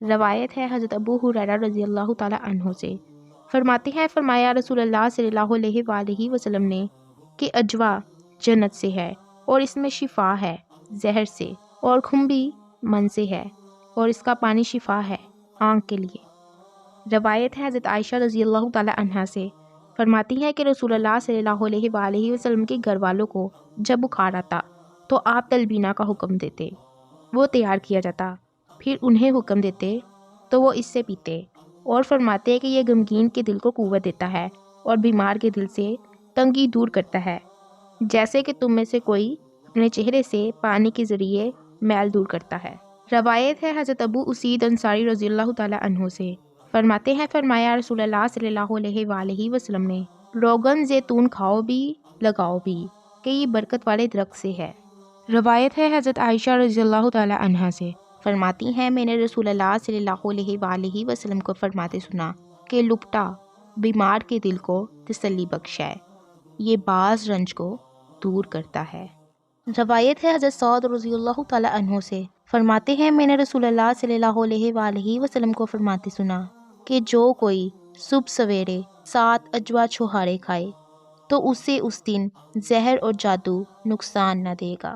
روایت ہے حضرت ابو ہریرہ رضی اللہ تعالیٰ عنہ سے، فرماتے ہیں فرمایا رسول اللہ صلی اللہ علیہ وآلہ وسلم نے کہ اجوا جنت سے ہے اور اس میں شفا ہے زہر سے، اور کھمبی من سے ہے اور اس کا پانی شفا ہے آنکھ کے لیے۔ روایت ہے حضرت عائشہ رضی اللہ تعالیٰ عنہا سے، فرماتی ہیں کہ رسول اللہ صلی اللہ علیہ وآلہ وسلم کے گھر والوں کو جب بخار آتا تو آپ تلبینہ کا حکم دیتے، وہ تیار کیا جاتا، پھر انہیں حکم دیتے تو وہ اس سے پیتے، اور فرماتے ہیں کہ یہ غمگین کے دل کو قوت دیتا ہے اور بیمار کے دل سے تنگی دور کرتا ہے، جیسے کہ تم میں سے کوئی اپنے چہرے سے پانی کے ذریعے میل دور کرتا ہے۔ روایت ہے حضرت ابو اسید انصاری رضی اللہ تعالیٰ عنہ سے، فرماتے ہیں فرمایا رسول اللہ صلی اللہ علیہ وآلہ وسلم نے، روغن زیتون کھاؤ بھی لگاؤ بھی کہ یہ برکت والے درخت سے ہے۔ روایت ہے حضرت عائشہ رضی اللہ تعالیٰ عنہا سے، فرماتی ہیں میں نے رسول اللہ صلی اللہ علیہ وآلہ وسلم کو فرماتے سنا کہ لپٹا بیمار کے دل کو تسلی بخش ہے، یہ بعض رنج کو دور کرتا ہے۔ روایت ہے حضرت سعد رضی اللہ تعالیٰ عنہ سے، فرماتے ہیں میں نے رسول اللہ صلی اللہ علیہ وآلہ وسلم کو فرماتے سنا کہ جو کوئی صبح سویرے 7 اجوا چھوہارے کھائے تو اسے اس دن زہر اور جادو نقصان نہ دے گا۔